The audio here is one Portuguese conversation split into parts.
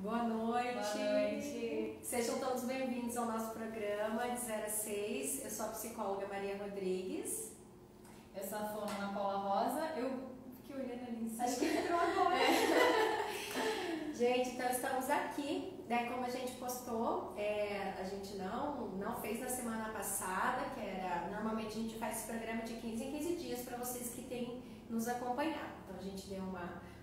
Boa noite. Boa noite. Sejam todos bem-vindos ao nosso programa de 0 a 6. Eu sou a psicóloga Maria Rodrigues. Eu sou a fono Ana Paula Rosa. Eu fiquei olhando ali em cima. Acho que entrou agora. Gente, então estamos aqui, né? Como a gente postou, a gente não fez na semana passada, que era... Normalmente a gente faz esse programa de 15 em 15 dias para vocês que têm nos acompanhado. Então a gente deu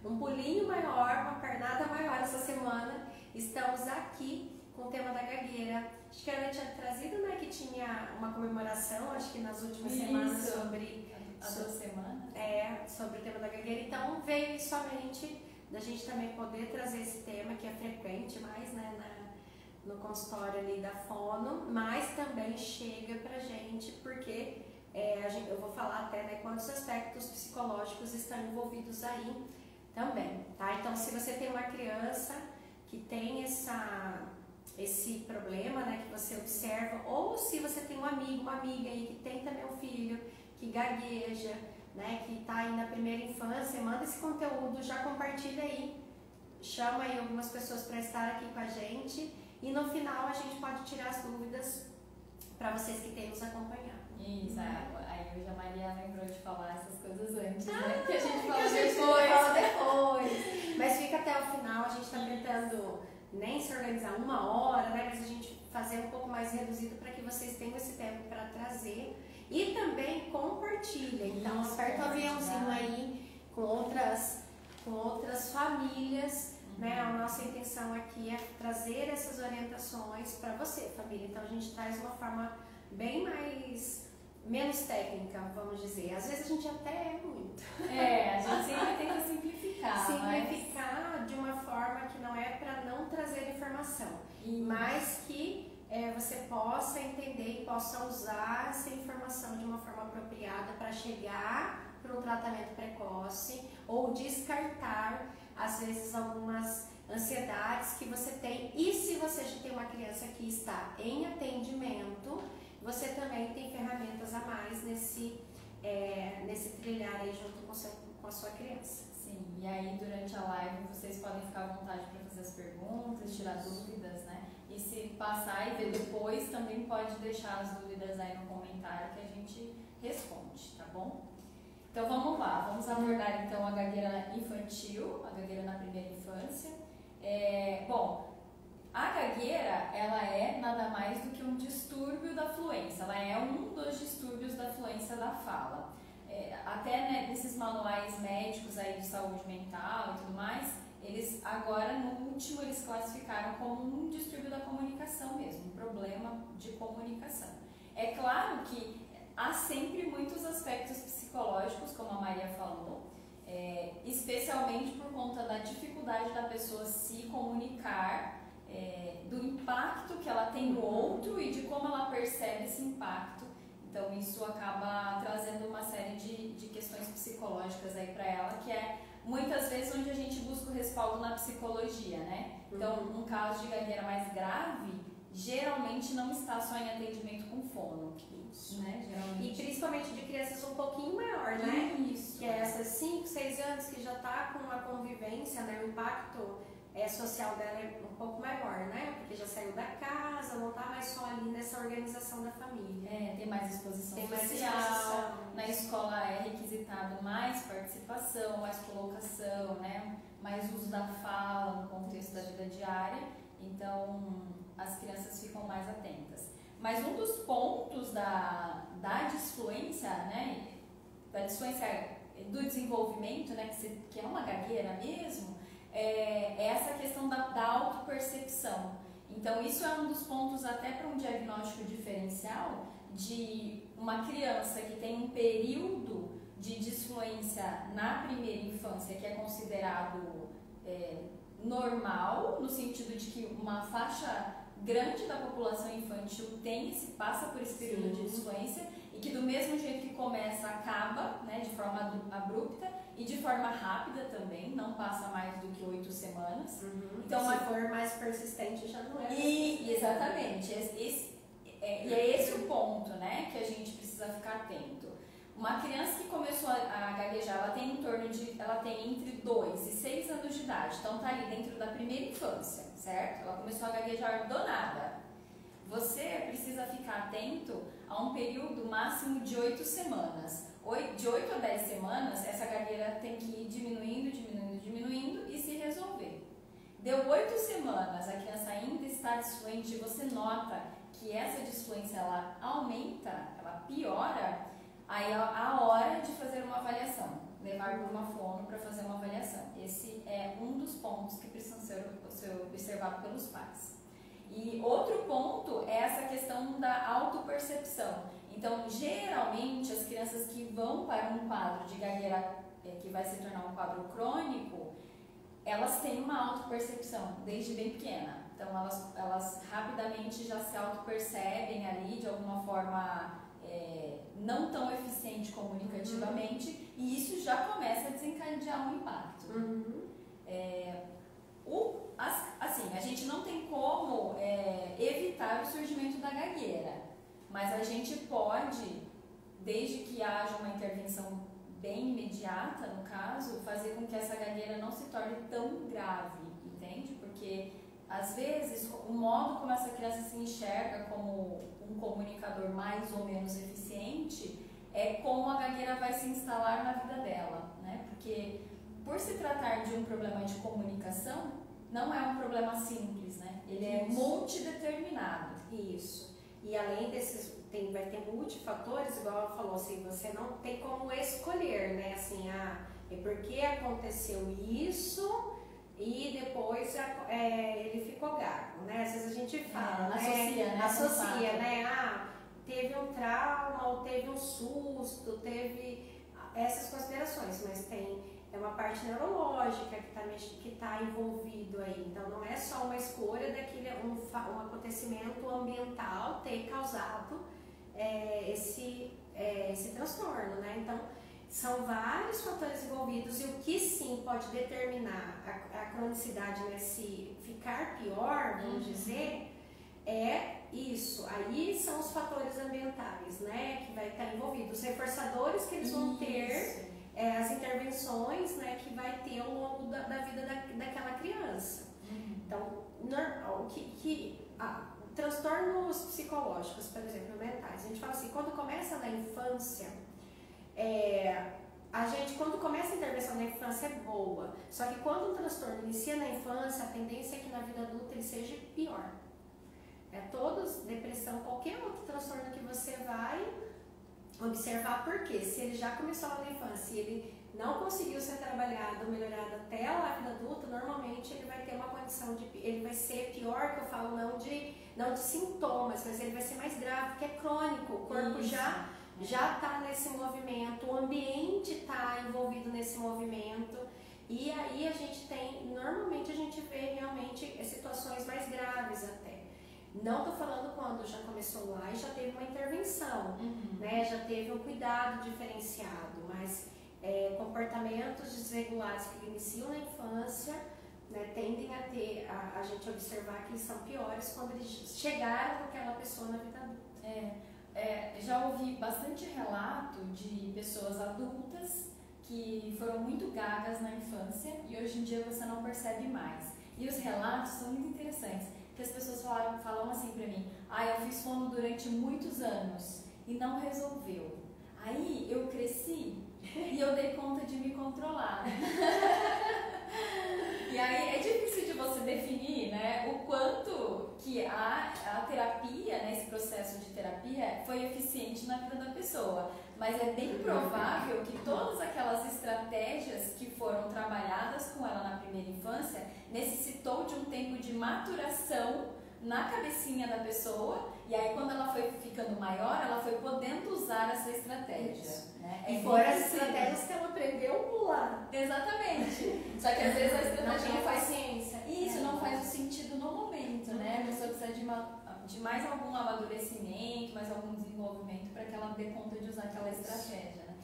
um pulinho maior, uma pernada maior essa semana. Estamos aqui com o tema da gagueira. Acho que a Ana tinha trazido, né, que tinha uma comemoração, acho que nas últimas semanas sobre... Há 2 semanas? Sobre o tema da gagueira. Então veio isso à mente da gente também poder trazer esse tema, que é frequente mais, né, no consultório ali da fono, mas também chega pra gente porque eu vou falar até, né, quantos aspectos psicológicos estão envolvidos aí também, tá? Então, se você tem uma criança que tem esse problema, né, que você observa, ou se você tem um amigo, uma amiga aí que tem também um filho que gagueja, né, que está aí na primeira infância, manda esse conteúdo, já compartilha aí, chama aí algumas pessoas para estar aqui com a gente e no final a gente pode tirar as dúvidas para vocês que têm nos acompanhado. Isso, aí hoje a Maria lembrou de falar essas coisas antes, né? Que a gente fala depois. Mas fica até o final, a gente está tentando nem se organizar 1 hora, né, mas a gente fazer um pouco mais reduzido para que vocês tenham esse tempo para trazer. E também compartilha, então aperta o aviãozinho aí com outras famílias, né? A nossa intenção aqui é trazer essas orientações para você, família. Então a gente traz uma forma bem menos técnica, vamos dizer. Às vezes a gente até é muito. A gente sempre tenta simplificar. Simplificar de uma forma que não é para não trazer informação, mas que você possa entender e possa usar essa informação de uma forma apropriada para chegar para um tratamento precoce ou descartar, às vezes, algumas ansiedades que você tem. E se você já tem uma criança que está em atendimento, você também tem ferramentas a mais nesse trilhar aí junto com a sua criança. Sim, e aí durante a live vocês podem ficar à vontade para fazer as perguntas, tirar dúvidas, né? E se passar e ver depois, também pode deixar as dúvidas aí no comentário que a gente responde, tá bom? Então vamos lá, vamos abordar então a gagueira infantil, a gagueira na primeira infância. Bom, a gagueira, ela é nada mais do que um distúrbio da fluência, ela é um dos distúrbios da fluência da fala. Até, né, nesses manuais médicos aí de saúde mental e tudo mais, eles agora, no último, eles classificaram como um distúrbio da comunicação mesmo, um problema de comunicação. É claro que há sempre muitos aspectos psicológicos, como a Maria falou, especialmente por conta da dificuldade da pessoa se comunicar, do impacto que ela tem no outro e de como ela percebe esse impacto. Então isso acaba trazendo uma série de questões psicológicas aí para ela, que é muitas vezes onde a gente busca o respaldo na psicologia, né? Então, um caso de gagueira mais grave, geralmente não está só em atendimento com fono. Isso, né? Geralmente. E principalmente de crianças um pouquinho maior, né? Isso. Que é essas 5, 6 anos que já está com a convivência, né? O impacto social dela é um pouco maior, né? Porque já saiu da casa, não está mais só ali nessa organização da família. Tem mais exposição tem social, mais exposição. Na escola é requisitado mais participação, mais colocação, né? Mais uso da fala no contexto da vida diária, então as crianças ficam mais atentas. Mas um dos pontos da disfluência, né? Da disfluência do desenvolvimento, né? Que é uma gagueira mesmo, é essa questão da autopercepção. Então isso é um dos pontos até para um diagnóstico diferencial de uma criança que tem um período de disfluência na primeira infância que é considerado normal, no sentido de que uma faixa grande da população infantil passa por esse período de disfluência e que do mesmo jeito que começa, acaba, né, de forma abrupta e de forma rápida também, não passa mais do que 8 semanas. Então, se for mais persistente, já não é. Exatamente. E é esse o ponto, né, que a gente precisa ficar atento. Uma criança que começou a gaguejar, ela tem entre 2 e 6 anos de idade, então tá ali dentro da primeira infância, certo? Ela começou a gaguejar do nada. Você precisa ficar atento a um período máximo de 8 semanas. De 8 a 10 semanas, essa gagueira tem que ir diminuindo e se resolver. Deu 8 semanas, a criança ainda está disfluente e você nota que essa disfluência ela aumenta, ela piora, aí é a hora de fazer uma avaliação, levar para uma fono para fazer uma avaliação. Esse é um dos pontos que precisam ser observados pelos pais. E outro ponto é essa questão da autopercepção. Então, geralmente, as crianças que vão para um quadro de gagueira, que vai se tornar um quadro crônico, elas têm uma autopercepção desde bem pequena. Então, elas rapidamente já se autopercebem ali de alguma forma não tão eficiente comunicativamente, e isso já começa a desencadear um impacto. Assim, a gente não tem como evitar o surgimento da gagueira, mas a gente pode, desde que haja uma intervenção bem imediata, no caso, fazer com que essa gagueira não se torne tão grave, entende? Porque, às vezes, o modo como essa criança se enxerga como um comunicador mais ou menos eficiente é como a gagueira vai se instalar na vida dela, né? Porque, por se tratar de um problema de comunicação, não é um problema simples, né? Ele é multideterminado. Isso. E além desses, vai ter multifatores, igual ela falou, assim, você não tem como escolher, né? Assim, é porque aconteceu isso e depois ele ficou gago, né? Às vezes a gente fala, né? Associa, né? Teve um trauma, ou teve um susto, teve essas considerações, mas é uma parte neurológica que está envolvido aí. Então, não é só uma escolha daquele um acontecimento ambiental ter causado esse transtorno, né? Então, são vários fatores envolvidos e o que sim pode determinar a cronicidade, né, se ficar pior, vamos dizer, é isso. Aí são os fatores ambientais, né, que vai estar envolvidos, os reforçadores que eles vão ter, as intervenções, né, que vai ter ao longo da vida daquela criança. Então, transtornos psicológicos, por exemplo, mentais, a gente fala assim, quando começa na infância, quando começa a intervenção na infância é boa, só que quando o transtorno inicia na infância, a tendência é que na vida adulta ele seja pior. Depressão, qualquer outro transtorno que você vai observar, porque se ele já começou lá na infância e ele não conseguiu ser trabalhado, melhorado até a vida adulta, normalmente ele vai ter uma condição ele vai ser pior, que eu falo não de sintomas, mas ele vai ser mais grave, porque é crônico, o corpo já está nesse movimento, o ambiente está envolvido nesse movimento, e aí normalmente a gente vê realmente situações mais graves até. Não estou falando quando já começou lá e já teve uma intervenção, né? Já teve um cuidado diferenciado, mas comportamentos desregulados que iniciam na infância, né, tendem a gente observar que eles são piores quando eles chegaram com aquela pessoa na vida adulta. Já ouvi bastante relato de pessoas adultas que foram muito gagas na infância e hoje em dia você não percebe mais. E os relatos são muito interessantes, que as pessoas falam assim pra mim, eu fiz fono durante muitos anos e não resolveu. Aí eu cresci e eu dei conta de me controlar. E aí é difícil de você definir, né, o quanto que a terapia, né, esse processo de terapia foi eficiente na vida da pessoa. Mas é bem provável que todas aquelas estratégias que foram trabalhadas com ela na primeira infância necessitou de um tempo de maturação na cabecinha da pessoa, e aí quando ela foi ficando maior, ela foi podendo usar essa estratégia. Né? E foram as estratégias que ela aprendeu a pular. Exatamente. Só que às vezes a estratégia não faz ciência. Isso não faz o sentido no momento, né? A pessoa precisa de mais algum amadurecimento, mais algum desenvolvimento para que ela dê conta de usar aquela estratégia. Né?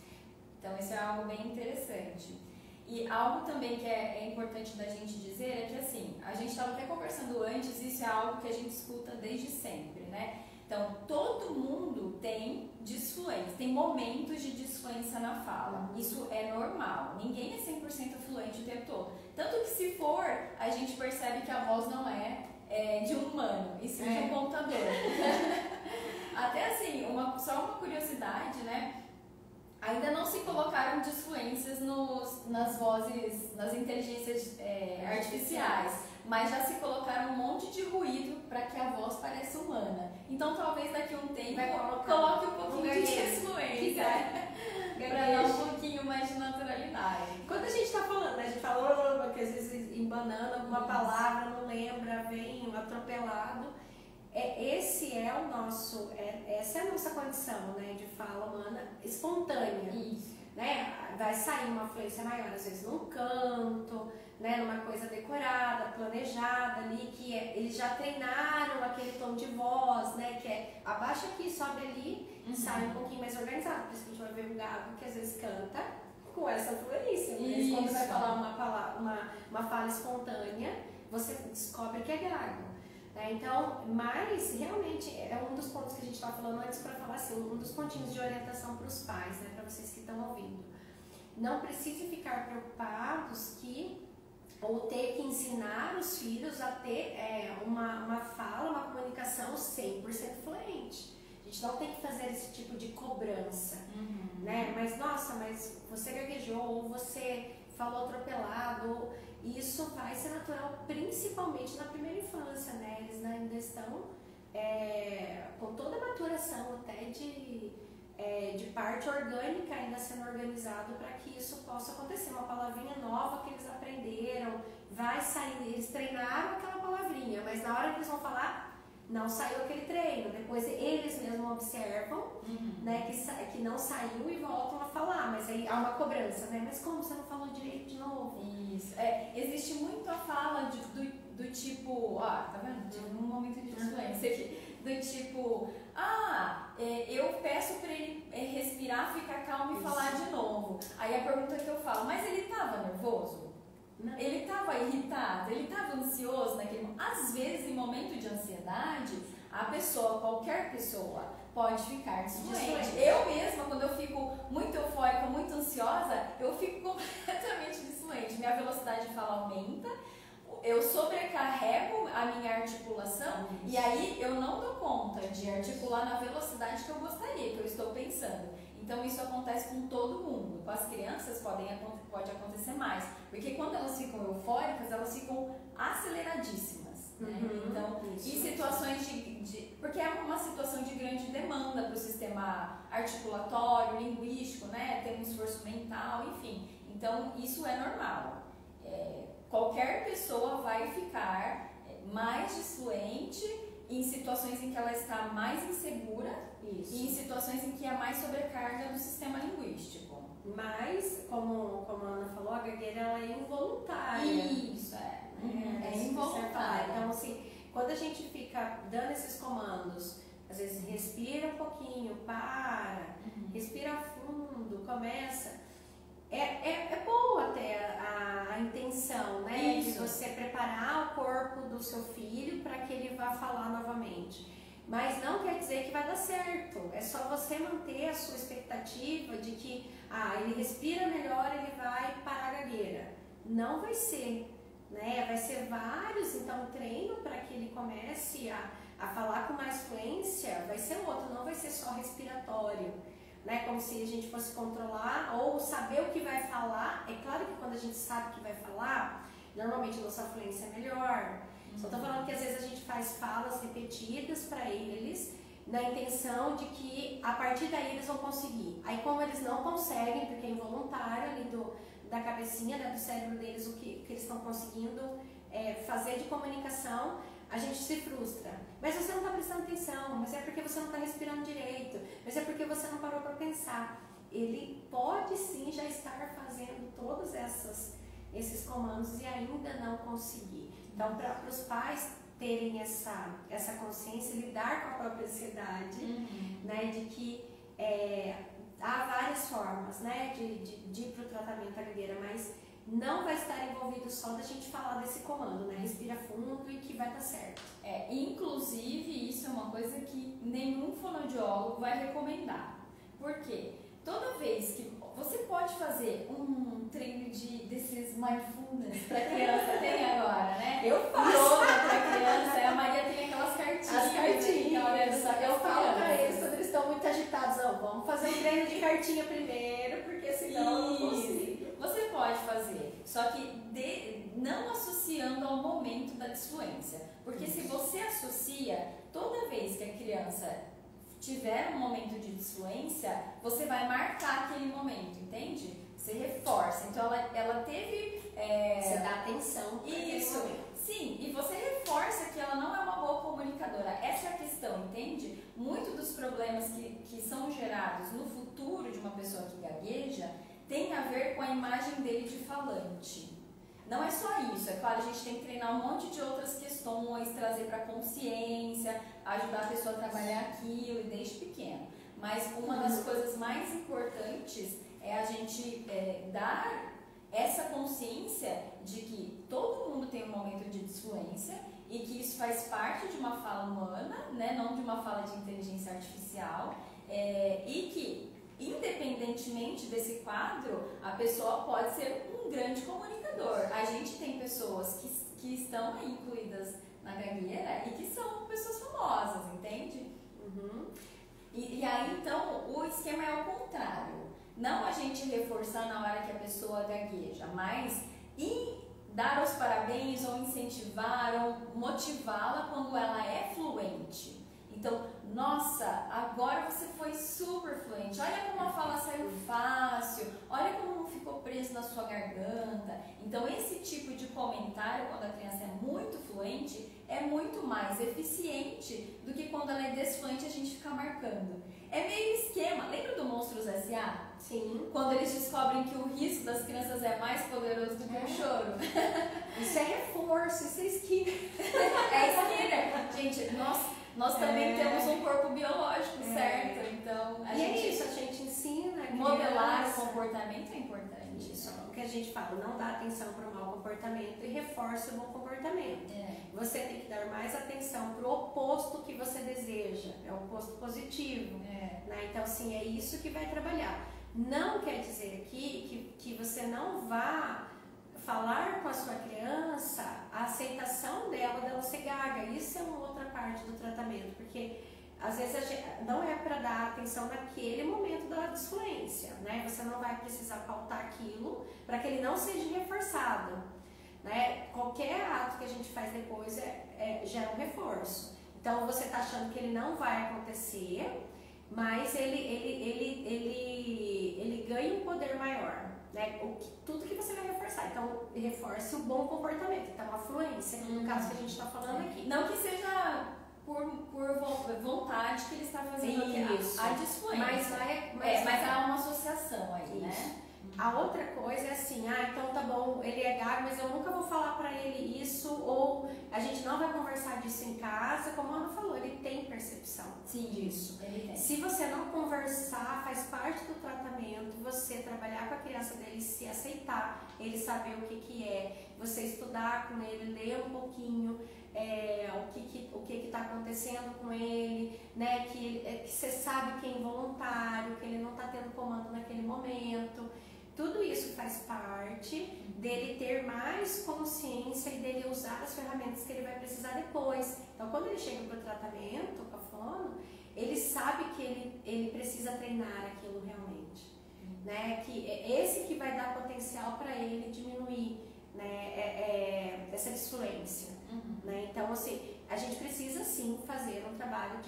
Então isso é algo bem interessante. E algo também que é importante da gente dizer é que assim, a gente estava até conversando antes, isso é algo que a gente escuta desde sempre, né? Então, todo mundo tem disfluência, tem momentos de disfluência na fala. Isso é normal. Ninguém é 100% fluente o tempo todo. Tanto que se for, a gente percebe que a voz não é de um humano, e sim de um computador. Até assim, só uma curiosidade, né? Ainda não se colocaram disfluências nas vozes, nas inteligências artificiais, mas já se colocaram um monte de ruído para que a voz pareça humana. Então talvez daqui a um tempo coloque um pouquinho de disfluência para dar um pouquinho mais de naturalidade. Quando a gente está falando, né, a gente fala, porque às vezes embanando alguma palavra, não lembra, vem atropelado. Essa é a nossa condição, né, de fala humana espontânea. Isso. Né? Vai sair uma fluência maior, às vezes num canto, né, numa coisa decorada, planejada ali, que eles já treinaram aquele tom de voz, né, que abaixa aqui, sobe ali, sai um pouquinho mais organizado. Por isso que a gente vai ver o Gago que às vezes canta com essa fluência. Mas quando vai falar uma fala espontânea, você descobre que é Gago. Então, mas realmente é um dos pontos que a gente estava falando antes para falar assim, um dos pontinhos de orientação para os pais, né, para vocês que estão ouvindo. Não precise ficar preocupados ou ter que ensinar os filhos a ter uma fala, uma comunicação 100% fluente. A gente não tem que fazer esse tipo de cobrança, né? Mas, nossa, mas você gaguejou ou você falou atropelado, isso vai ser natural, principalmente na primeira infância, né? Eles ainda estão com toda a maturação até de parte orgânica ainda sendo organizado para que isso possa acontecer. Uma palavrinha nova que eles aprenderam, vai sair, eles treinaram aquela palavrinha, mas na hora que eles vão falar, não saiu aquele treino. Depois eles mesmos observam, né, que não saiu e voltam a falar, mas aí há uma cobrança, né? Mas como você não falou direito de novo? Isso. Existe muito a fala do tipo, tá vendo? Tive um momento de influência aqui. Do tipo, eu peço para ele respirar, ficar calmo e falar de novo. Aí a pergunta que eu falo, mas ele estava nervoso? Não. Ele estava irritado? Ele estava ansioso naquele momento? Às vezes, em momento de ansiedade, qualquer pessoa, pode ficar desfluente. Eu mesma, quando eu fico muito eufórica, muito ansiosa, eu fico completamente desfluente. Minha velocidade de fala aumenta, eu sobrecarrego a minha articulação e aí eu não dou conta de articular na velocidade que eu gostaria, que eu estou pensando. Então isso acontece com todo mundo. Com as crianças pode acontecer mais, porque quando elas ficam eufóricas, elas ficam aceleradíssimas. Né? Então, em situações porque é uma situação de grande demanda para o sistema articulatório, linguístico, né? Tem um esforço mental, enfim. Então isso é normal. Qualquer pessoa vai ficar mais disfluente em situações em que ela está mais insegura. Isso. E em situações em que há mais sobrecarga do sistema linguístico. Mas, como a Ana falou, a gagueira ela é involuntária. Isso, é involuntária. Então, assim, quando a gente fica dando esses comandos, às vezes respira um pouquinho, respira fundo, começa. É boa até a intenção, né? Isso. De você preparar o corpo do seu filho para que ele vá falar novamente. Mas não quer dizer que vai dar certo. É só você manter a sua expectativa de que ele respira melhor, ele vai parar a gagueira. Não vai ser, né? Vai ser vários, então treino para que ele comece a falar com mais fluência, vai ser outro, não vai ser só respiratório. Né, como se a gente fosse controlar ou saber o que vai falar. É claro que quando a gente sabe o que vai falar, normalmente a nossa fluência é melhor. Só estou falando que às vezes a gente faz falas repetidas para eles, na intenção de que a partir daí eles vão conseguir. Aí como eles não conseguem, porque é involuntário ali da cabecinha, né, do cérebro deles, o que eles estão conseguindo fazer de comunicação, a gente se frustra. Mas você não está prestando atenção, mas é porque você não está respirando direito, mas é porque você não parou para pensar. Ele pode sim já estar fazendo todos esses comandos e ainda não conseguir. Então, para os pais terem essa consciência, lidar com a própria ansiedade, né, de que há várias formas, né, de ir para o tratamento da gagueira, mas não vai estar envolvido ouvido só da gente falar desse comando, né? Respira fundo e que vai dar certo. Inclusive, isso é uma coisa que nenhum fonoaudiólogo vai recomendar. Por quê? Toda vez que você pode fazer um treino desses mindfulness para criança, tem agora, né? Eu faço. Yoga para criança, a Maria tem aquelas cartinhas. As cartinhas. Eu falo para eles quando eles estão muito agitados, vamos fazer um treino de cartinha primeiro, porque senão eu não consigo. Você pode fazer, só que não associando ao momento da disfluência. Porque se você associa, toda vez que a criança tiver um momento de disfluência, você vai marcar aquele momento, entende? Você reforça. Então ela teve... Você dá atenção para aquele momento. Sim, e você reforça que ela não é uma boa comunicadora. Essa é a questão, entende? Muito dos problemas que são gerados no futuro de uma pessoa que gagueja tem a ver com a imagem dele de falante. Não é só isso, é claro, a gente tem que treinar um monte de outras questões, trazer para a consciência, ajudar a pessoa a trabalhar aquilo desde pequeno. Mas uma das coisas mais importantes é a gente dar essa consciência de que todo mundo tem um momento de disfluência e que isso faz parte de uma fala humana, né, não de uma fala de inteligência artificial, e que, independentemente desse quadro, a pessoa pode ser um grande comunicador. A gente tem pessoas que estão aí incluídas na gagueira e que são pessoas famosas, entende? E aí, então, o esquema é ao contrário. Não a gente reforçar na hora que a pessoa gagueja, mas dar os parabéns ou incentivar ou motivá-la quando ela é fluente. Então, nossa, agora você foi super fluente, olha como a fala saiu fácil, olha como não ficou preso na sua garganta. Então, esse tipo de comentário, quando a criança é muito fluente, é muito mais eficiente do que quando ela é desfluente a gente fica marcando. É meio esquema, lembra do Monstros S.A.? Sim. Quando eles descobrem que o riso das crianças é mais poderoso do que o choro. Isso é reforço, isso é Skinner. É Skinner. Gente, nós também temos um corpo biológico, certo? Então, a gente ensina. Modelar o comportamento é importante. Isso, o que a gente fala, não dá atenção para o mau comportamento e reforça o bom comportamento. Você tem que dar mais atenção para o oposto que você deseja, é o oposto positivo. Né? Então, assim, é isso que vai trabalhar. Não quer dizer aqui que você não vá falar com a sua criança a aceitação dela ser gaga. Isso é uma outra parte do tratamento, porque às vezes não é para dar atenção naquele momento da disfluência, né? Você não vai precisar pautar aquilo para que ele não seja reforçado, né? Qualquer ato que a gente faz depois gera um reforço. Então você está achando que ele não vai acontecer, mas ele ganha um poder maior, né? Tudo que você vai reforçar. Então reforce o bom comportamento, então a fluência, no caso que a gente está falando aqui. Não que seja por vontade que ele está fazendo a disfluência. Mas há uma associação aí, né? A outra coisa é assim, então tá bom, ele é gago, mas eu nunca vou falar pra ele isso, ou a gente não vai conversar disso em casa. Como a Ana falou, ele tem percepção disso. Ele tem. Se você não conversar, faz parte do tratamento, você trabalhar com a criança dele, se aceitar, ele saber o que é, você estudar com ele, ler um pouquinho, o que está acontecendo com ele, né? Que você sabe que é involuntário, que ele não está tendo comando naquele momento. Tudo isso faz parte dele ter mais consciência e dele usar as ferramentas que ele vai precisar depois. Então, quando ele chega para o tratamento com a fono, ele sabe que ele precisa treinar aquilo realmente, né? Que é esse que vai dar potencial para ele diminuir, né? Essa disfluência. Né? Então, assim, a gente precisa sim fazer um trabalho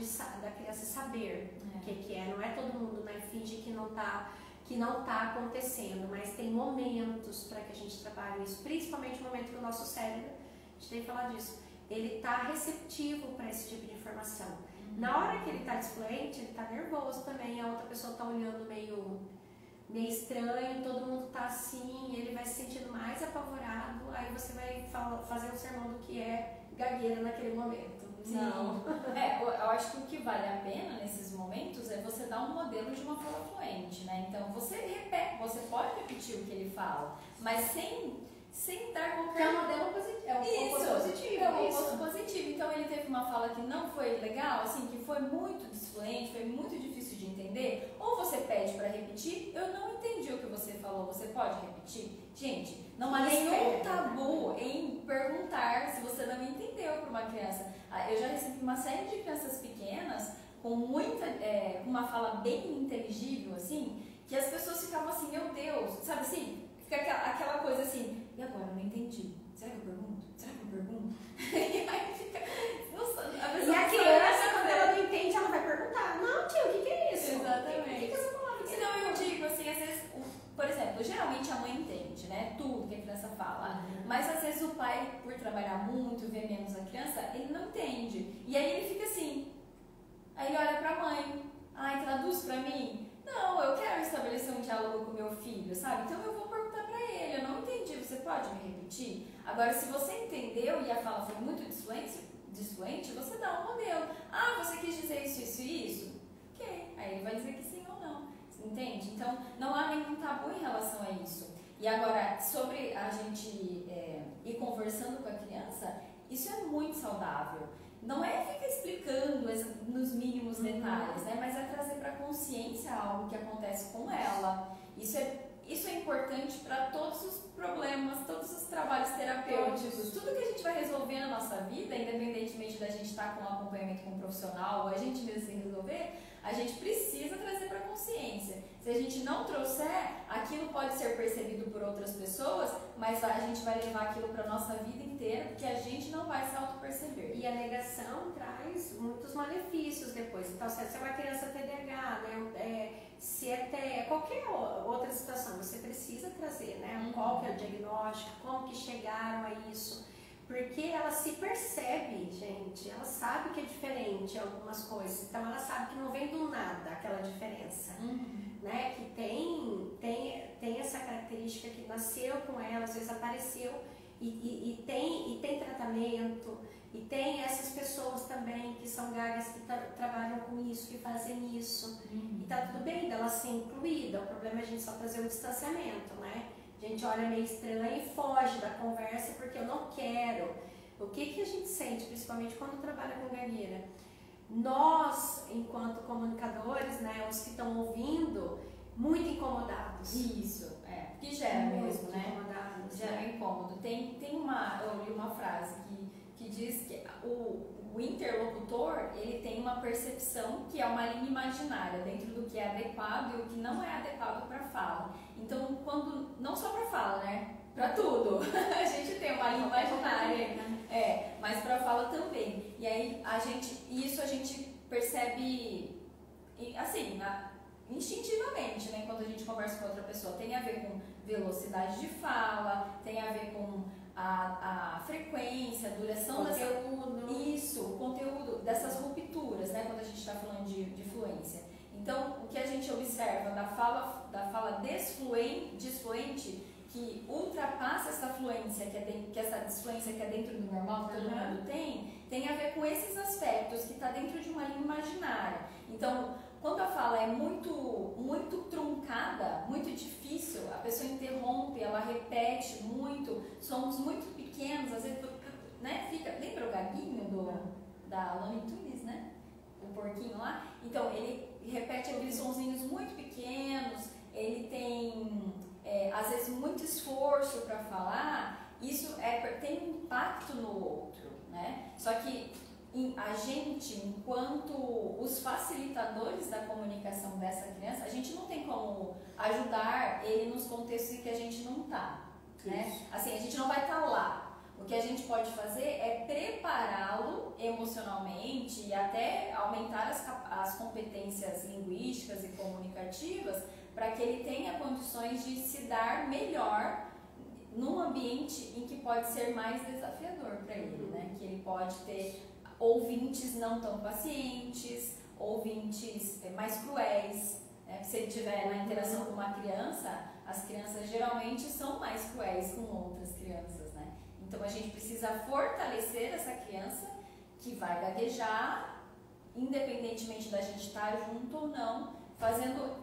da criança saber o que é. Não é todo mundo, né, finge que não tá acontecendo, mas tem momentos para que a gente trabalhe isso, principalmente no momento que o nosso cérebro, a gente tem que falar disso, ele está receptivo para esse tipo de informação. Na hora que ele está desfluente, ele está nervoso também, a outra pessoa está olhando meio estranho, todo mundo está assim, ele vai se sentindo mais apavorado, aí você vai fazer um sermão do que é gagueira naquele momento. Sim. Não. Eu acho que o que vale a pena nesses momentos é você dar um modelo de uma fala fluente, né? Então você pode repetir o que ele fala, mas sem dar oposto positivo. Então ele teve uma fala que não foi legal, assim, que foi muito desfluente, foi muito difícil de entender. Ou você pede para repetir, eu não entendi o que você falou, você pode repetir? Gente, não há nenhum tabu em perguntar se você não entendeu para uma criança. Eu já recebi uma série de crianças pequenas com muita, uma fala bem inteligível, assim, que as pessoas ficavam assim, meu Deus, sabe assim? Fica aquela coisa assim, e agora? Eu não entendi. Será que eu pergunto? Será que eu pergunto? E aí fica... Nossa, a criança, quando ela não entende, ela vai perguntar. Não, tio, o que é isso? Exatamente. O que é essa palavra? Então eu digo assim, às vezes, por exemplo, geralmente a mãe entende, né? Tudo que a criança fala. Mas às vezes o pai, por trabalhar muito, ver menos a criança, ele não entende. E aí ele fica assim. Aí ele olha pra mãe. Ai, traduz pra mim? Não, eu quero estabelecer um diálogo com meu filho, sabe? Então eu vou perguntar pra ele, eu não entendi, você pode me repetir? Agora, se você entendeu e a fala foi muito desfluente, você dá um modelo. Ah, você quis dizer isso, isso e isso? Ok, aí ele vai dizer que sim ou não, entende? Então, não há nenhum tabu em relação a isso. E agora, sobre a gente ir conversando com a criança, isso é muito saudável. Não é ficar explicando nos mínimos detalhes, né? Mas é trazer para a consciência algo que acontece com ela. Isso é importante para todos os problemas, todos os trabalhos terapêuticos. Tudo que a gente vai resolver na nossa vida, independentemente da gente estar com um acompanhamento com um profissional ou a gente mesmo sem resolver, a gente precisa trazer para a consciência. Se a gente não trouxer, aquilo pode ser percebido por outras pessoas, mas a gente vai levar aquilo para a nossa vida inteira, porque a gente não vai se auto-perceber. E a negação traz muitos malefícios depois. Então, se é uma criança TDAH, né, se é qualquer outra situação, você precisa trazer, né, qual que é o diagnóstico, como que chegaram a isso. Porque ela se percebe, gente, ela sabe que é diferente algumas coisas, então ela sabe que não vem do nada aquela diferença, né? Que tem essa característica que nasceu com ela, às vezes apareceu e tem tratamento, e tem essas pessoas também que são gagas que trabalham com isso, que fazem isso, e tá tudo bem dela ser incluída, o problema é a gente só fazer o distanciamento, né? A gente olha meio estranha e foge da conversa porque eu não quero. O que a gente sente, principalmente quando trabalha com gagueira? Nós, enquanto comunicadores, né, os que estão ouvindo, muito incomodados. Isso, que gera muito mesmo, né? Incomodados, gera né? incômodo. Eu li uma frase que diz que o interlocutor, ele tem uma percepção que é uma linha imaginária dentro do que é adequado e o que não é adequado para fala. Então, não só para fala, né? Para tudo. A gente tem uma linha imaginária, mas para fala também. E aí isso a gente percebe assim, instintivamente, né? Quando a gente conversa com outra pessoa, tem a ver com velocidade de fala, tem a ver com a frequência, a duração dessa... Isso, o conteúdo dessas rupturas, né? Quando a gente está falando de fluência. Então, o que a gente observa da fala desfluente, que ultrapassa essa fluência, essa desfluência que é dentro do normal, que todo mundo tem a ver com esses aspectos, que está dentro de uma linha imaginária. Então, quando a fala é muito, muito truncada, muito difícil, a pessoa interrompe, ela repete muito, somos muito pequenos, às vezes, né, lembra o gaguinho da Looney Tunes, né? O porquinho lá? Então, ele repete aqueles sonzinhos muito pequenos, ele tem, às vezes, muito esforço para falar, isso tem um impacto no outro, né? Só que a gente, enquanto os facilitadores da comunicação dessa criança, a gente não tem como ajudar ele nos contextos em que a gente não está, né? Assim, a gente não vai estar lá. O que a gente pode fazer é prepará-lo emocionalmente e até aumentar as competências linguísticas e comunicativas para que ele tenha condições de se dar melhor num ambiente em que pode ser mais desafiador para ele, né? Que ele pode ter ouvintes não tão pacientes, ouvintes mais cruéis. Né? Se ele estiver na interação com uma criança, as crianças geralmente são mais cruéis com outras crianças, né? Então a gente precisa fortalecer essa criança que vai gaguejar, independentemente da gente estar junto ou não, trazendo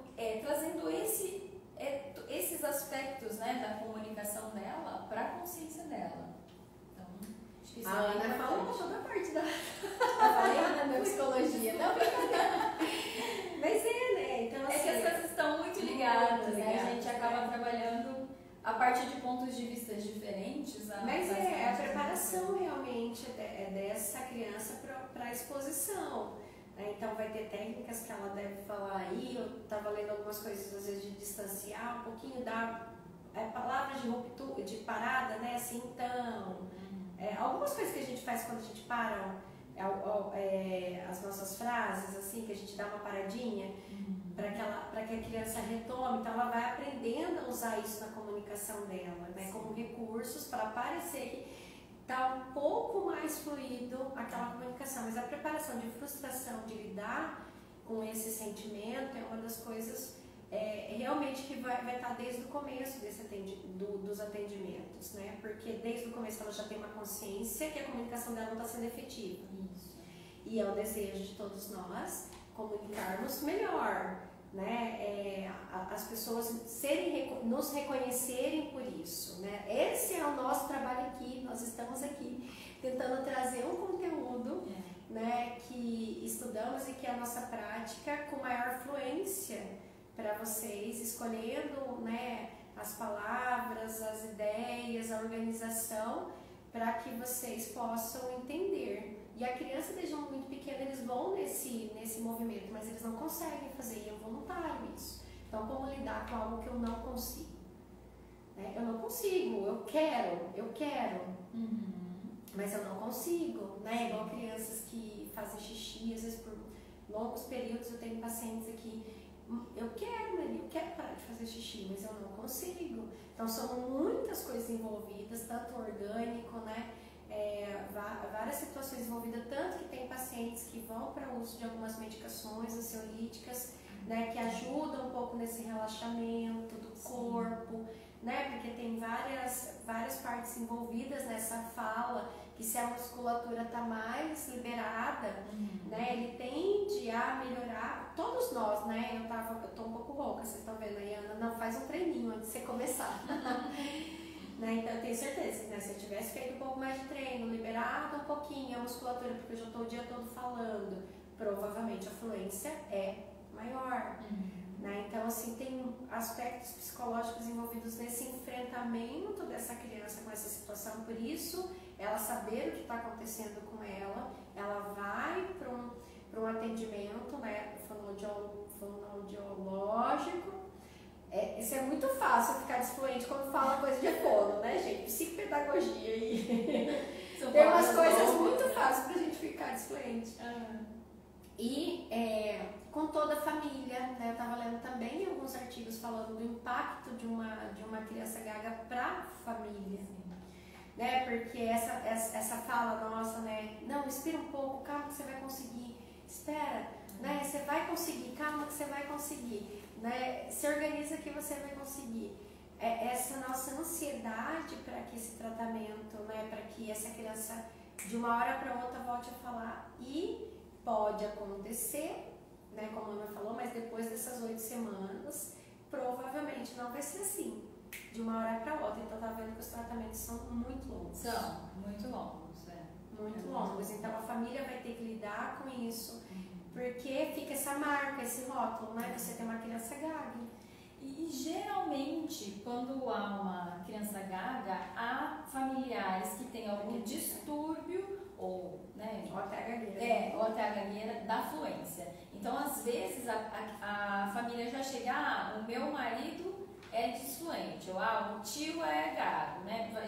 esses aspectos, né, da comunicação dela para a consciência dela. Então, acho que isso a Ana falou a partir de pontos de vista diferentes. Mas a preparação realmente dessa criança para a exposição. Então vai ter técnicas que ela deve falar aí. Eu estava lendo algumas coisas às vezes de distanciar um pouquinho da palavra de ruptura, de parada, né? Assim, então, algumas coisas que a gente faz quando a gente para as nossas frases, assim, que a gente dá uma paradinha para que a criança retome. Então ela vai aprendendo a usar isso na comunicação dela, né? Como recursos para parecer que tá um pouco mais fluido aquela comunicação. Mas a preparação de frustração, de lidar com esse sentimento é uma das coisas realmente que vai estar desde o começo dos atendimentos, né? Porque desde o começo ela já tem uma consciência que a comunicação dela não está sendo efetiva. Isso. E é o desejo de todos nós comunicarmos melhor, né? As pessoas nos reconhecerem por isso, né? Esse é o nosso trabalho aqui. Nós estamos aqui tentando trazer um conteúdo, né, que estudamos e que é a nossa prática com maior fluência para vocês, escolhendo, né, as palavras, as ideias, a organização, para que vocês possam entender. E a criança, desde muito pequena, eles vão nesse movimento, mas eles não conseguem fazer, e é voluntário isso. Então, como lidar com algo que eu não consigo? Eu não consigo, eu quero, mas eu não consigo, né? Igual crianças que fazem xixi, às vezes por longos períodos. Eu tenho pacientes aqui, eu quero parar de fazer xixi, mas eu não consigo. Então são muitas coisas envolvidas, tanto orgânico, né? Várias situações envolvidas, tanto que tem pacientes que vão para o uso de algumas medicações ansiolíticas, né, que ajudam um pouco nesse relaxamento do corpo, né, porque tem várias partes envolvidas nessa fala, que se a musculatura está mais liberada, né, ele tende a melhorar. Todos nós, né, eu tô um pouco rouca, vocês estão vendo aí, Ana, não, faz um treininho antes de você começar. Né, então eu tenho certeza que, né, se eu tivesse feito um pouco mais de treino, liberado um pouquinho a musculatura, porque eu já estou o dia todo falando, provavelmente a fluência é maior. Né? Então, assim, tem aspectos psicológicos envolvidos nesse enfrentamento dessa criança com essa situação. Por isso, ela saber o que está acontecendo com ela, ela vai para um atendimento, né, fonoaudiológico. Isso é muito fácil ficar desfluente quando fala coisa de fono, né, gente? Psicopedagogia aí. Tem umas coisas muito fáceis para a gente ficar desfluente. E com toda a família, né? Eu estava lendo também alguns artigos falando do impacto de uma criança gaga para a família, né? Porque essa fala nossa, né? Não, espera um pouco, calma que você vai conseguir. Espera, né? Você vai conseguir, calma que você vai conseguir, né? Se organiza que você vai conseguir. Essa nossa ansiedade para que esse tratamento, né? Para que essa criança de uma hora para outra volte a falar. E pode acontecer, né, como a Ana falou, mas depois dessas 8 semanas, provavelmente não vai ser assim, de uma hora para outra. Então, tá vendo que os tratamentos são muito longos. São muito longos, Muito longos. Então, a família vai ter que lidar com isso, porque fica essa marca, esse rótulo, né? Você tem uma criança gaga. E geralmente, quando há uma criança gaga, há familiares que têm algum distúrbio ou, né, ou até a gagueira da fluência. Então, às vezes, a família já chega, o meu marido é disfluente, ou o tio é gago, né? Não,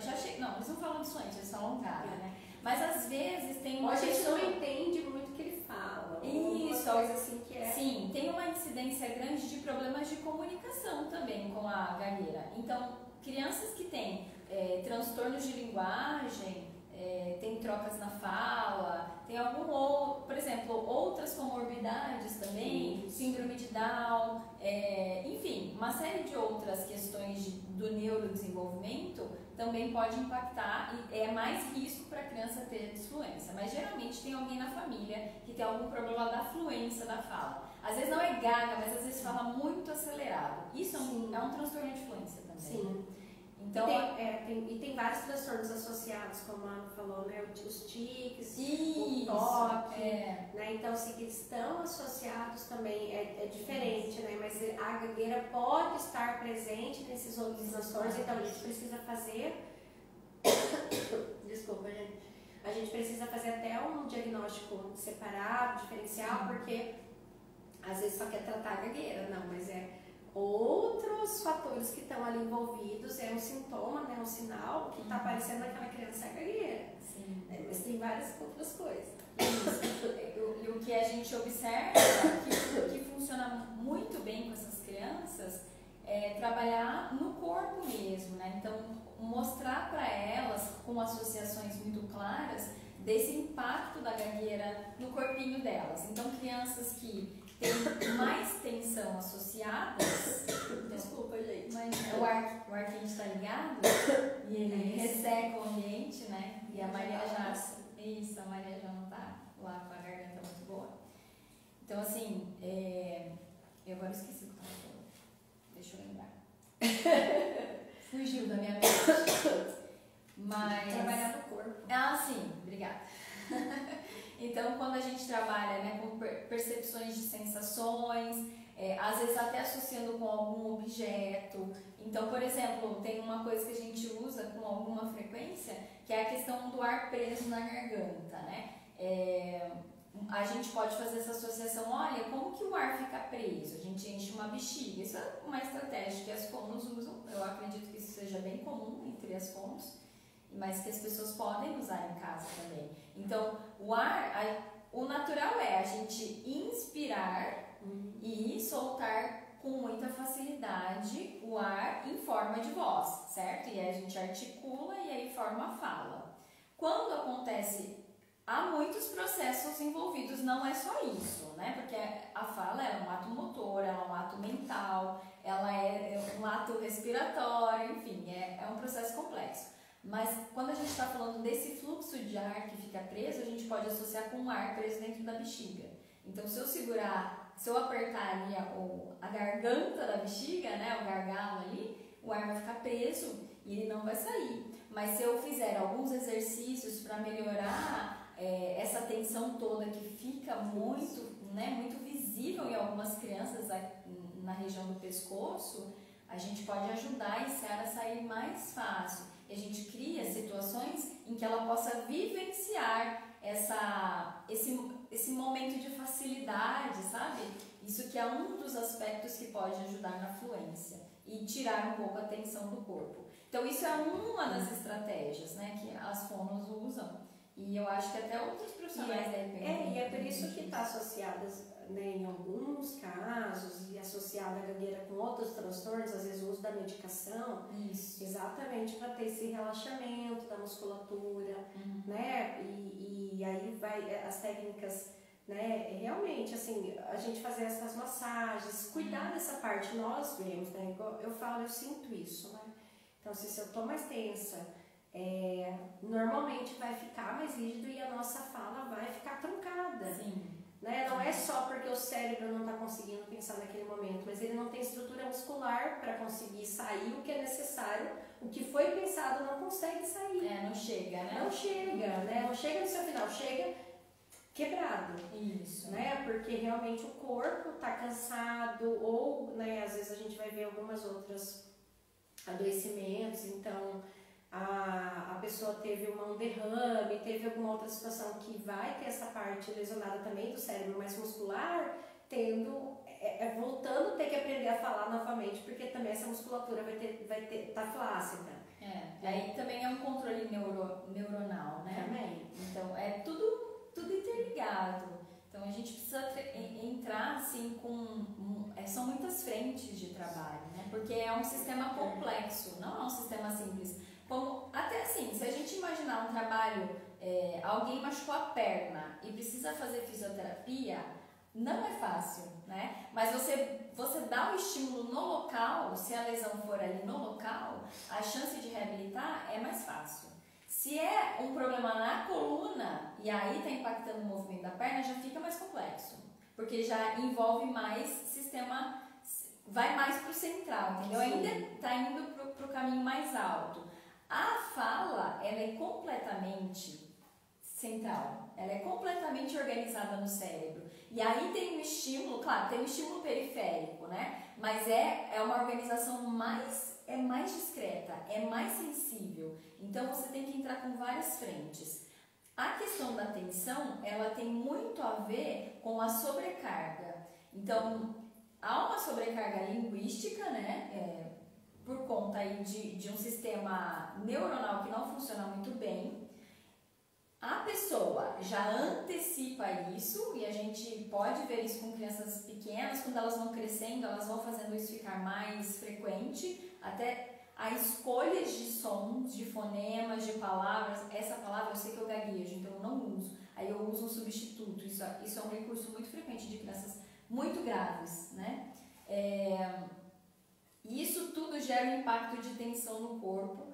eles não falam disfluente, eles falam gago, né? Mas às vezes tem uma. A gente não entende muito o que ele fala. Isso, coisa assim que é. Sim, tem uma incidência grande de problemas de comunicação também com a gagueira. Então, crianças que têm transtornos de linguagem, tem trocas na fala, tem algum outro, por exemplo, outras comorbidades também, síndrome de Down, enfim, uma série de outras questões do neurodesenvolvimento também pode impactar e é mais risco para a criança ter disfluência. Mas geralmente tem alguém na família que tem algum problema da fluência da fala. Às vezes não é gaga, mas às vezes fala muito acelerado. Isso é um transtorno de fluência também. Sim. Então, tem vários transtornos associados, como a Ana falou, né? Os tiques, isso, o toque, né? Então, assim, que estão associados também é diferente, né? Mas a gagueira pode estar presente nesses outros transtornos, então a gente precisa fazer... Desculpa, gente. A gente precisa fazer até um diagnóstico separado, diferencial, porque às vezes só quer tratar a gagueira, não, mas outros fatores que estão ali envolvidos, é um sintoma, né, um sinal que está aparecendo naquela criança é a gagueira. Sim. Mas tem várias outras coisas. E o que a gente observa, que funciona muito bem com essas crianças, é trabalhar no corpo mesmo, né? Então, mostrar para elas, com associações muito claras, desse impacto da gagueira no corpinho delas. Então, crianças que têm mais tensão associadas... Desculpa, gente. Mas o ar quente está ligado e ele resseca o ambiente, né? E a Maria já... Isso, a Maria já não está lá com a garganta muito boa. Então, assim, eu agora esqueci o que eu estava falando. Deixa eu lembrar. Fugiu da minha mente. Mas... Trabalhar no corpo. Ah, sim, obrigada. Então, quando a gente trabalha, né, com percepções de sensações, às vezes até associando com algum objeto. Então, por exemplo, tem uma coisa que a gente usa com alguma frequência, que é a questão do ar preso na garganta, né? A gente pode fazer essa associação, olha, como que o ar fica preso? A gente enche uma bexiga. Isso é uma estratégia que as fonos usam. Eu acredito que isso seja bem comum entre as fonos, mas que as pessoas podem usar em casa também. Então, o natural é a gente inspirar e soltar com muita facilidade o ar em forma de voz, certo? E aí a gente articula e aí forma a fala. Quando acontece, há muitos processos envolvidos, não é só isso, né? Porque a fala é um ato motor, ela é um ato mental, ela é um ato respiratório, enfim, é um processo complexo. Mas quando a gente está falando desse fluxo de ar que fica preso, a gente pode associar com um ar preso dentro da bexiga. Então, se eu apertar ali a garganta da bexiga, né, o gargalo ali, o ar vai ficar preso e ele não vai sair. Mas se eu fizer alguns exercícios para melhorar essa tensão toda que fica muito, né, muito visível em algumas crianças na região do pescoço, a gente pode ajudar a ensear a sair mais fácil. E a gente cria situações em que ela possa vivenciar esse momento de facilidade, sabe? Isso que é um dos aspectos que pode ajudar na fluência e tirar um pouco a tensão do corpo. Então isso é uma das estratégias, né, que as fonos usam. E eu acho que até outros profissionais e é por isso que está associadas, né, em alguns casos, e associada a gagueira com outros transtornos, às vezes o uso da medicação, isso. Exatamente para ter esse relaxamento da musculatura, né? E aí vai as técnicas, né? Realmente, assim, a gente fazer essas massagens, cuidar dessa parte, nós vemos, né? Eu falo, eu sinto isso, né? Então, se eu tô mais tensa, normalmente vai ficar mais rígido e a nossa fala vai ficar truncada. Sim. Né? Não é só porque o cérebro não está conseguindo pensar naquele momento, mas ele não tem estrutura muscular para conseguir sair o que é necessário, o que foi pensado não consegue sair. Não chega, né? Não chega, né? Não chega no seu final, chega quebrado. Isso. Né? Porque realmente o corpo está cansado, ou, né, às vezes a gente vai ver algumas outras adoecimentos, então a pessoa teve um derrame, teve alguma outra situação que vai ter essa parte lesionada também do cérebro mais muscular, voltando a ter que aprender a falar novamente, porque também essa musculatura vai tá flácida. Aí também é um controle neuronal, né? Também. Então é tudo interligado. Então a gente precisa entrar assim são muitas frentes de trabalho, né? Porque é um sistema complexo, não é um sistema simples. Até assim, se a gente imaginar um trabalho, alguém machucou a perna e precisa fazer fisioterapia, não é fácil, né? Mas você dá o estímulo no local, se a lesão for ali no local, a chance de reabilitar é mais fácil. Se é um problema na coluna e aí está impactando o movimento da perna, já fica mais complexo, porque já envolve mais sistema, vai mais para o central, entendeu? Ainda está indo para o caminho mais alto. A fala, ela é completamente central, ela é completamente organizada no cérebro. E aí tem um estímulo, claro, tem um estímulo periférico, né? Mas é uma organização mais discreta, é mais sensível. Então você tem que entrar com várias frentes. A questão da atenção, ela tem muito a ver com a sobrecarga. Então, há uma sobrecarga linguística, né? Por conta aí de um sistema neuronal que não funciona muito bem. A pessoa já antecipa isso, e a gente pode ver isso com crianças pequenas, quando elas vão crescendo, elas vão fazendo isso ficar mais frequente, até a escolhas de sons, de fonemas, de palavras. Essa palavra eu sei que eu gaguejo, então eu não uso. Aí eu uso um substituto. Isso é um recurso muito frequente de crianças muito graves, né? Isso tudo gera um impacto de tensão no corpo,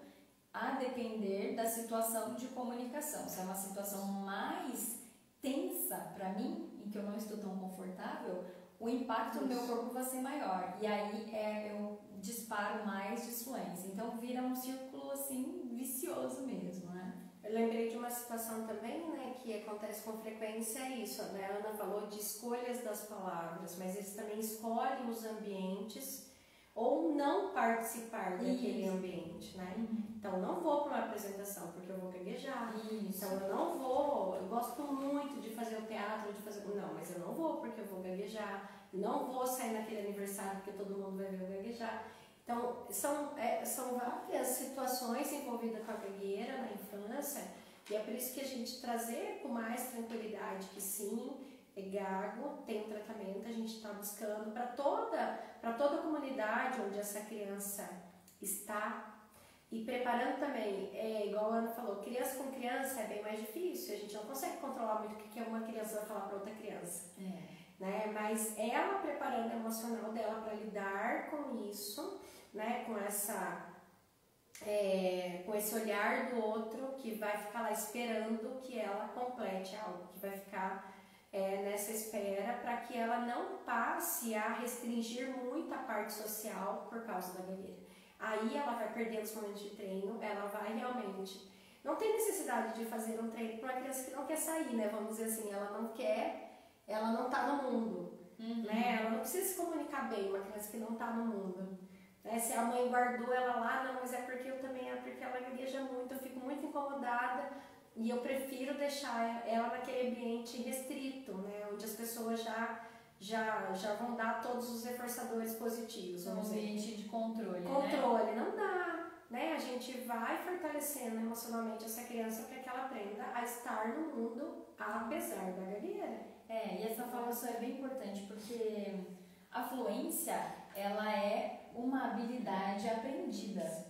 a depender da situação de comunicação. Se é uma situação mais tensa para mim, em que eu não estou tão confortável, o impacto no meu corpo vai ser maior. E aí eu disparo mais disfluência. Então vira um círculo assim vicioso mesmo, né? Eu lembrei de uma situação também, né, que acontece com frequência, é isso, né? A Ana falou de escolhas das palavras, mas eles também escolhem os ambientes ou não participar daquele ambiente, né? Então, não vou para uma apresentação porque eu vou gaguejar. Então, eu não vou, eu gosto muito de fazer o teatro, não, mas eu não vou porque eu vou gaguejar. Não vou sair naquele aniversário porque todo mundo vai ver eu gaguejar. Então, são várias situações envolvidas com a gagueira na infância, e é por isso que a gente trazer com mais tranquilidade que sim, é gago, tem um tratamento, a gente está buscando para toda a comunidade onde essa criança está, e preparando também, igual a Ana falou, criança com criança é bem mais difícil, a gente não consegue controlar muito o que uma criança vai falar para outra criança, né? Mas ela preparando o emocional dela para lidar com isso, né? Com esse olhar do outro que vai ficar lá esperando que ela complete algo, que vai ficar nessa espera para que ela não passe a restringir muito a parte social por causa da gagueira. Aí ela vai perdendo os momentos de treino, ela vai realmente... Não tem necessidade de fazer um treino para uma criança que não quer sair, né? Vamos dizer assim, ela não está no mundo, né? Ela não precisa se comunicar bem, uma criança que não está no mundo. Né? Se a mãe guardou ela lá, não, mas é porque ela gagueja muito, eu fico muito incomodada, e eu prefiro deixar ela naquele ambiente restrito, né? Onde as pessoas já vão dar todos os reforçadores positivos. Um ambiente de controle, né? Não dá, né? A gente vai fortalecendo emocionalmente essa criança para que ela aprenda a estar no mundo apesar da gagueira. E essa falação é bem importante, porque a fluência, ela é uma habilidade aprendida.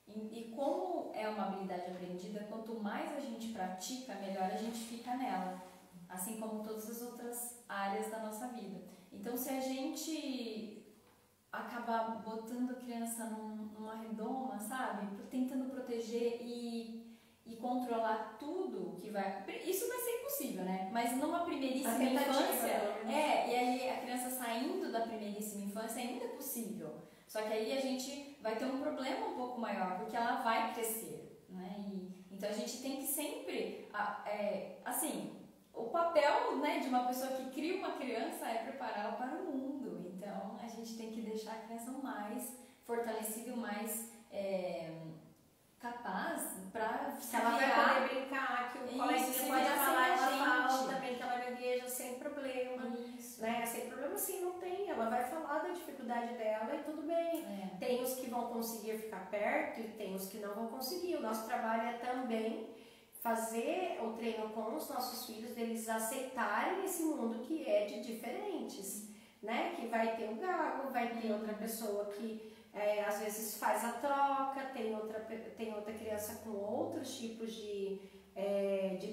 E como é uma habilidade aprendida, quanto mais a gente pratica, melhor a gente fica nela, assim como todas as outras áreas da nossa vida. Então, se a gente acabar botando a criança numa redoma, sabe, tentando proteger e controlar tudo que vai... Isso vai ser impossível, né? Mas numa primeiríssima infância... E aí a criança saindo da primeiríssima infância ainda é possível. Só que aí a gente vai ter um problema um pouco maior, porque ela vai crescer, né? Então a gente tem que sempre... o papel, né, de uma pessoa que cria uma criança é prepará-la para o mundo. Então a gente tem que deixar a criança o mais fortalecida, o mais... capaz para se ela vai poder brincar, que o coleguinha pode falar, ela fala também que ela gagueja sem problema, né? Sem problema sim, não tem, ela vai falar da dificuldade dela e tudo bem. Tem os que vão conseguir ficar perto e tem os que não vão conseguir. O nosso trabalho é também fazer o treino com os nossos filhos, deles aceitarem esse mundo que é de diferentes, né? Que vai ter um gago, vai ter outra pessoa que às vezes faz a troca, tem outra criança com outros tipos de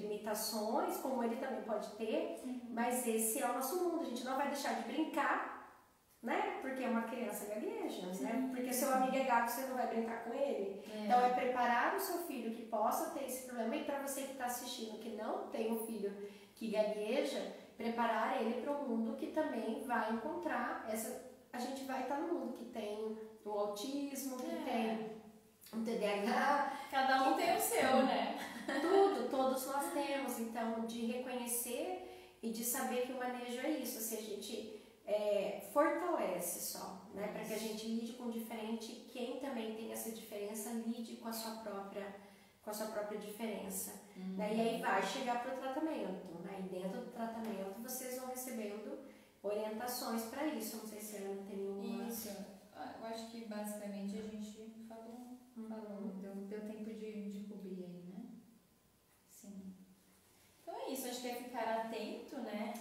limitações, como ele também pode ter, mas esse é o nosso mundo, a gente não vai deixar de brincar, né? Porque é uma criança gagueja, né? Porque seu amigo é gago, você não vai brincar com ele. Então é preparar o seu filho que possa ter esse problema, e para você que está assistindo, que não tem um filho que gagueja, preparar ele para um mundo que também vai encontrar a gente vai estar no mundo que tem do autismo, que tem um TDAH. Cada um tem o seu, né? Todos nós temos. Então, de reconhecer e de saber que o manejo é isso, assim, a gente fortalece só, né? Para que a gente lide com o diferente, quem também tem essa diferença lide com a sua própria diferença. Né? E aí vai chegar para o tratamento, né? E dentro do tratamento vocês vão recebendo orientações para isso. Não sei se eu não tenho nenhuma. Isso, eu acho que basicamente a gente falou, deu tempo de cobrir aí, né? Sim. Então é isso, acho que é ficar atento, né?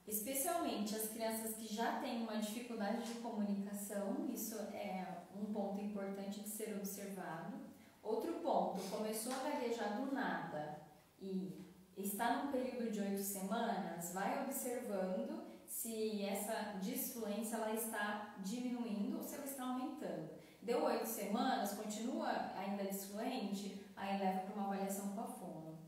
Especialmente as crianças que já têm uma dificuldade de comunicação, isso é um ponto importante de ser observado. Outro ponto, começou a gaguejar do nada e está num período de 8 semanas, vai observando se essa disfluência ela está diminuindo ou se ela está aumentando. Deu 8 semanas, continua ainda disfluente, aí leva para uma avaliação com a fono.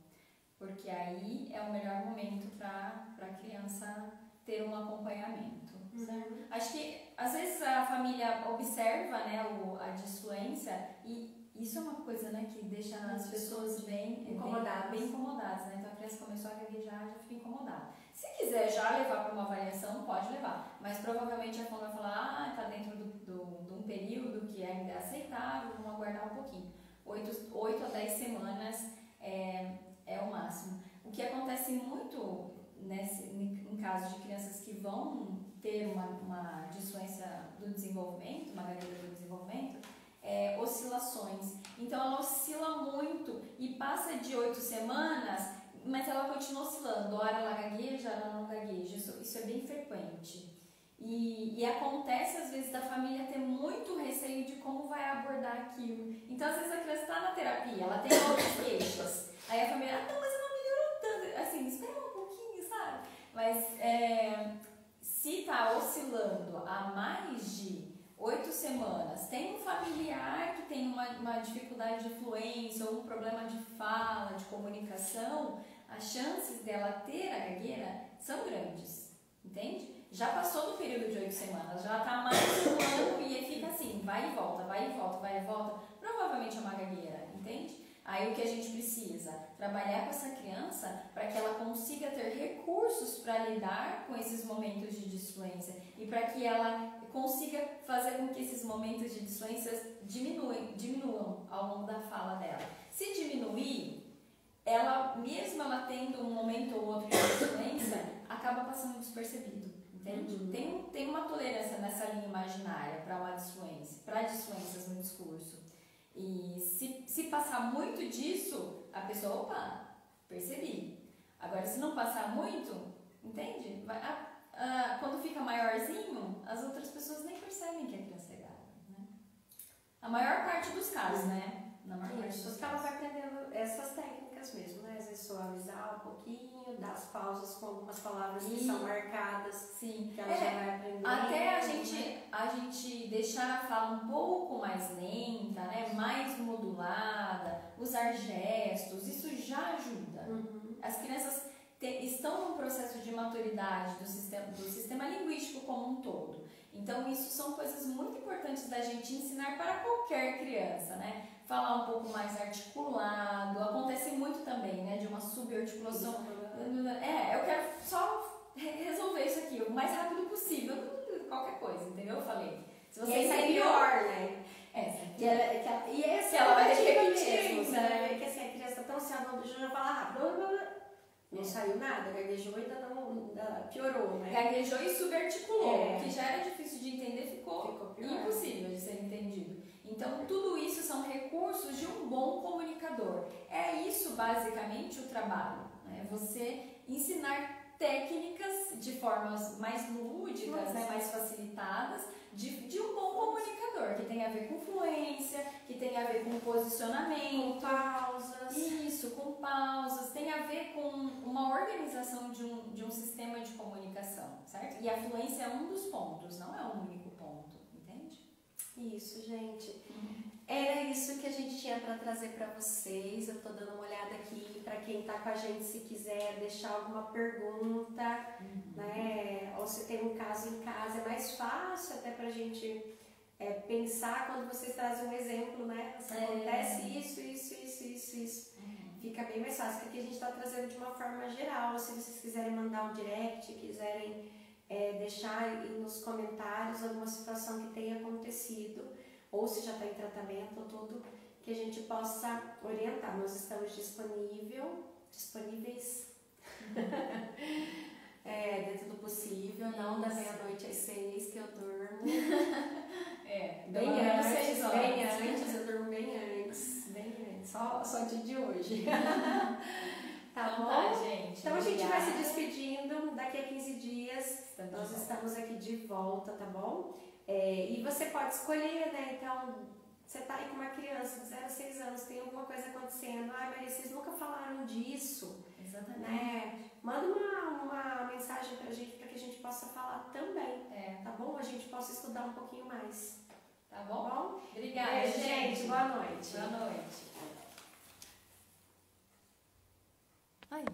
Porque aí é o melhor momento para a criança ter um acompanhamento. Certo? Acho que às vezes a família observa, né, a disfluência e isso é uma coisa, né, que deixa as pessoas bem incomodadas, né? Então a criança começou a gaguejar, já fica incomodada. Se quiser já levar para uma avaliação, pode levar, mas provavelmente a fono vai falar, está dentro de um período que ainda é aceitável, vamos aguardar um pouquinho. 8 a 10 semanas é o máximo. O que acontece muito em casos de crianças que vão ter uma disfluência do desenvolvimento, uma gagueira do desenvolvimento, oscilações. Então ela oscila muito e passa de 8 semanas, mas ela continua oscilando. Ora ela gagueja, ora ela não gagueja. Isso é bem frequente. E acontece às vezes da família ter muito receio de como vai abordar aquilo. Então às vezes a criança está na terapia, ela tem outras queixas. Aí a família, não, mas ela melhorou tanto. Assim, espera um pouquinho, sabe? Mas se está oscilando há mais de 8 semanas, tem um familiar que tem uma dificuldade de fluência ou um problema de fala, de comunicação, as chances dela ter a gagueira são grandes, entende? Já passou do período de 8 semanas, já está mais de um ano e fica assim, vai e volta, vai e volta, vai e volta, provavelmente é uma gagueira, entende? Aí o que a gente precisa? Trabalhar com essa criança para que ela consiga ter recursos para lidar com esses momentos de disfluência e para que ela consiga fazer com que esses momentos de disfluência diminuam ao longo da fala dela. Se diminuir, mesmo ela tendo um momento ou outro de disfluência, acaba passando despercebido, entende? Tem uma tolerância nessa linha imaginária para disfluências no discurso. E se passar muito disso, a pessoa, opa, percebi. Agora, se não passar muito, entende? Quando fica maiorzinho, as outras pessoas nem percebem que a criança é gaga, né? A maior parte dos casos, né? Na maior parte dos casos. Ela vai aprendendo essas técnicas mesmo, né? Às vezes suavizar um pouquinho, dar as pausas com algumas palavras que são marcadas. Sim. Que ela já vai aprendendo. Até a gente deixar a fala um pouco mais lenta, né? Mais modulada, usar gestos, isso já ajuda. As crianças estão num processo de maturidade do sistema linguístico como um todo. Então, isso são coisas muito importantes da gente ensinar para qualquer criança, né? Falar um pouco mais articulado, acontece muito também, né? De uma subarticulação. Eu quero só resolver isso aqui o mais rápido possível, qualquer coisa, entendeu? Eu falei. Se você e é pior, né? Ela vai repetir mesmo, né? Que assim, a criança está tão se avançando, já fala rápido. Não saiu nada, gaguejou e ainda não piorou, né? Gaguejou e subarticulou, que já era difícil de entender, ficou impossível de ser entendido. Então, tudo isso são recursos de um bom comunicador. É isso, basicamente, o trabalho. Né? Você ensinar técnicas de formas mais lúdicas, né? Mais facilitadas, de um bom comunicador, que tem a ver com fluência, que tem a ver com posicionamento, com pausas. Isso, com pausas, tem a ver com uma organização de um sistema de comunicação, certo? E a fluência é um dos pontos, não é o único ponto, entende? Isso, gente. Era isso que a gente tinha para trazer para vocês. Eu tô dando uma olhada aqui para quem tá com a gente, se quiser deixar alguma pergunta, né? Ou se tem um caso em casa, é mais fácil até pra gente pensar quando vocês trazem um exemplo, né? Se acontece isso. Fica bem mais fácil, porque aqui a gente está trazendo de uma forma geral. Se vocês quiserem mandar um direct, quiserem deixar aí nos comentários alguma situação que tenha acontecido, ou se já está em tratamento ou tudo, que a gente possa orientar. Nós estamos disponíveis dentro do possível, não da meia-noite às 6 que eu durmo. Bem antes, eu durmo bem antes. Só dia de hoje. Tá bom? Tá, gente. Então a gente vai se despedindo. Daqui a 15 dias nós estamos aqui de volta, tá bom? E você pode escolher, né? Então, você tá aí com uma criança de 0 a 6 anos, tem alguma coisa acontecendo. Ai, Maria, vocês nunca falaram disso. Exatamente. Né? Manda uma mensagem pra gente, para que a gente possa falar também. Tá bom? A gente possa estudar um pouquinho mais. Tá bom? Bom? Obrigada, gente. Boa noite. Boa noite. Ai.